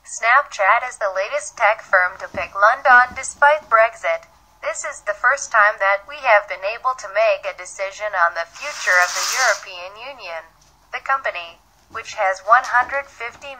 Snapchat is the latest tech firm to pick London despite Brexit. This is the first time that we have been able to make a decision on the future of the European Union. The company, which has 150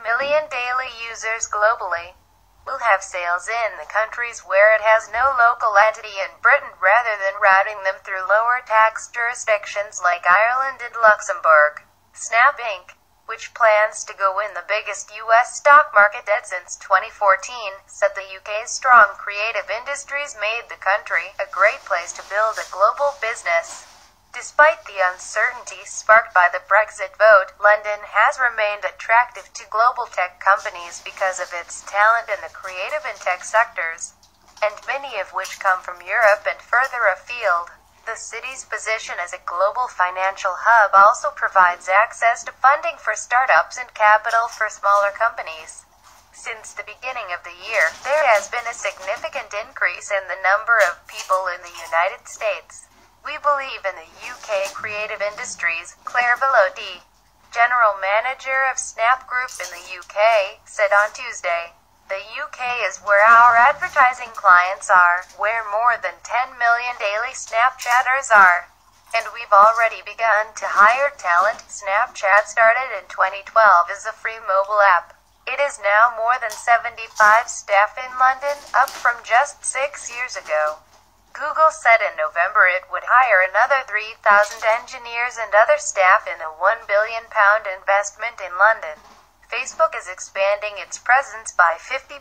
million daily users globally, will have sales in the countries where it has no local entity in Britain rather than routing them through lower tax jurisdictions like Ireland and Luxembourg. Snap Inc., which plans to go in the biggest U.S. stock market debt since 2014, said the UK's strong creative industries made the country a great place to build a global business. Despite the uncertainty sparked by the Brexit vote, London has remained attractive to global tech companies because of its talent in the creative and tech sectors, and many of which come from Europe and further afield. The city's position as a global financial hub also provides access to funding for startups and capital for smaller companies. Since the beginning of the year, there has been a significant increase in the number of people in the United States. We believe in the UK creative industries, Claire Velody, general manager of Snap Group in the UK, said on Tuesday. The UK is where our advertising clients are, where more than 10 million daily Snapchatters are. And we've already begun to hire talent. Snapchat started in 2012 as a free mobile app. It is now more than 75 staff in London, up from just 6 years ago. Google said in November it would hire another 3,000 engineers and other staff in a £1 billion investment in London. Facebook is expanding its presence by 50%,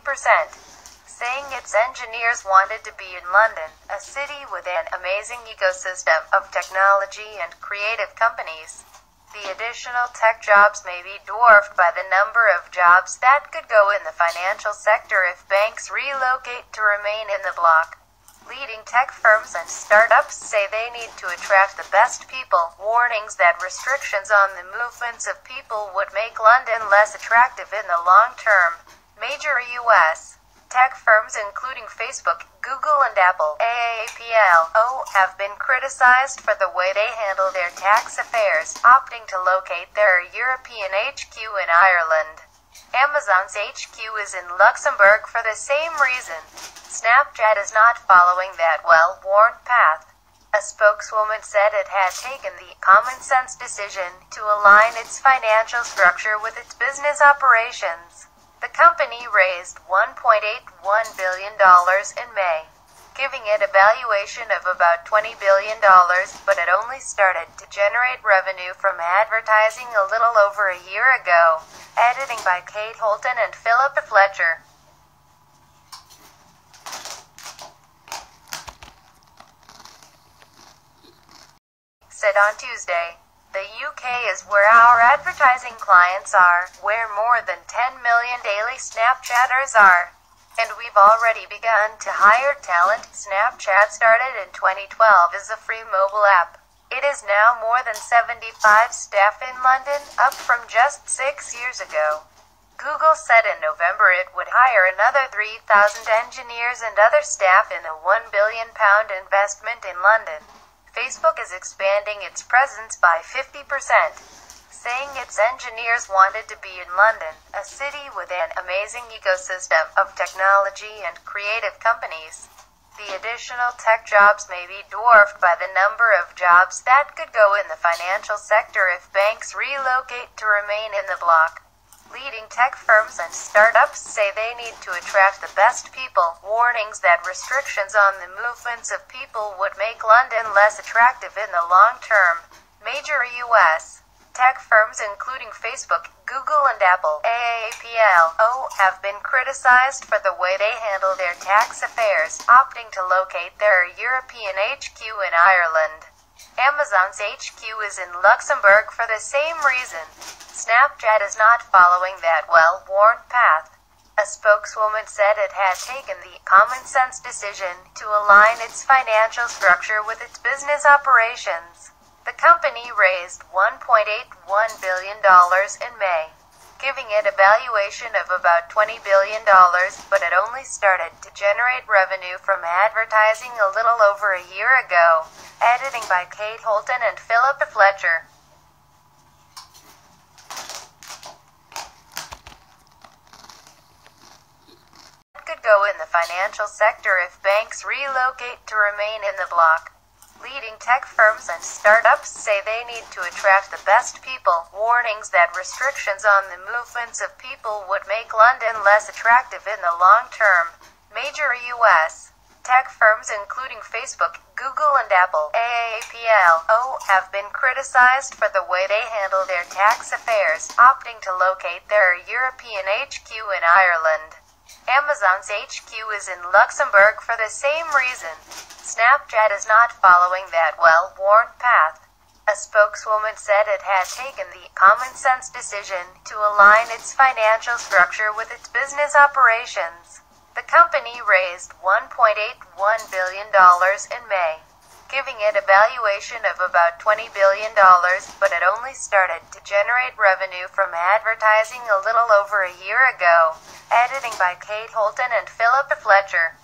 saying its engineers wanted to be in London, a city with an amazing ecosystem of technology and creative companies. The additional tech jobs may be dwarfed by the number of jobs that could go in the financial sector if banks relocate to remain in the bloc. Leading tech firms and startups say they need to attract the best people. Warnings that restrictions on the movements of people would make London less attractive in the long term. Major U.S. tech firms including Facebook, Google and Apple, AAPL, have been criticized for the way they handle their tax affairs, opting to locate their European HQ in Ireland. Amazon's HQ is in Luxembourg for the same reason. Snapchat is not following that well-worn path. A spokeswoman said it had taken the common-sense decision to align its financial structure with its business operations. The company raised $1.81 billion in May, giving it a valuation of about $20 billion, but it only started to generate revenue from advertising a little over a year ago. Editing by Kate Holton and Philip Fletcher. Said on Tuesday, the UK is where our advertising clients are, where more than 10 million daily Snapchatters are. And we've already begun to hire talent. Snapchat started in 2012 as a free mobile app. It is now more than 75 staff in London, up from just 6 years ago. Google said in November it would hire another 3,000 engineers and other staff in a £1 billion investment in London. Facebook is expanding its presence by 50%, saying its engineers wanted to be in London, a city with an amazing ecosystem of technology and creative companies. The additional tech jobs may be dwarfed by the number of jobs that could go in the financial sector if banks relocate to remain in the bloc. Leading tech firms and startups say they need to attract the best people. Warnings that restrictions on the movements of people would make London less attractive in the long term. Major U.S. tech firms including Facebook, Google and Apple, AAPL, have been criticized for the way they handle their tax affairs, opting to locate their European HQ in Ireland. Amazon's HQ is in Luxembourg for the same reason. Snapchat is not following that well-worn path. A spokeswoman said it had taken the common-sense decision to align its financial structure with its business operations. The company raised $1.81 billion in May, giving it a valuation of about $20 billion, but it only started to generate revenue from advertising a little over a year ago. Editing by Kate Holton and Philip Fletcher. financial sector if banks relocate to remain in the bloc. Leading tech firms and startups say they need to attract the best people. Warnings that restrictions on the movements of people would make London less attractive in the long term. Major U.S. tech firms including Facebook, Google and Apple, AAPL, have been criticized for the way they handle their tax affairs, opting to locate their European HQ in Ireland. Amazon's HQ is in Luxembourg for the same reason. Snapchat is not following that well-worn path. A spokeswoman said it had taken the common-sense decision to align its financial structure with its business operations. The company raised $1.81 billion in May, giving it a valuation of about $20 billion, but it only started to generate revenue from advertising a little over a year ago. Editing by Kate Holton and Philip Fletcher.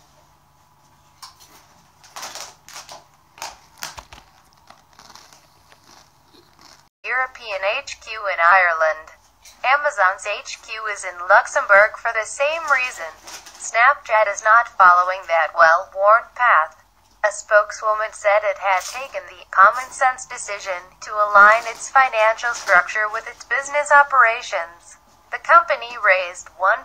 European HQ in Ireland. Amazon's HQ is in Luxembourg for the same reason. Snapchat is not following that well-worn path. A spokeswoman said it had taken the common-sense decision to align its financial structure with its business operations. The company raised $1.81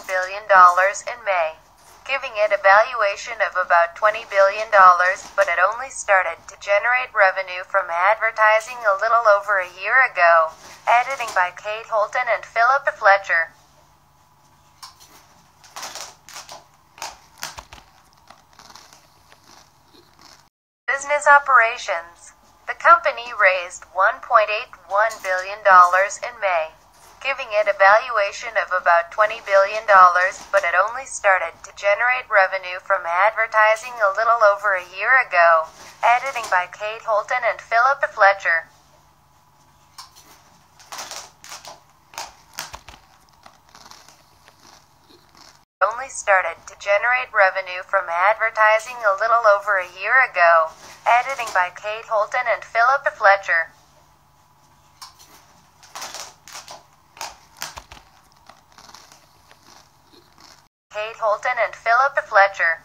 billion in May, giving it a valuation of about $20 billion, but it only started to generate revenue from advertising a little over a year ago. Editing by Kate Holton and Philip Fletcher. Business operations. The company raised $1.81 billion in May, giving it a valuation of about $20 billion, but it only started to generate revenue from advertising a little over a year ago. Editing by Kate Holton and Philip Fletcher. Only started to generate revenue from advertising a little over a year ago. Editing by Kate Holton and Philip Fletcher. Kate Holton and Philip Fletcher.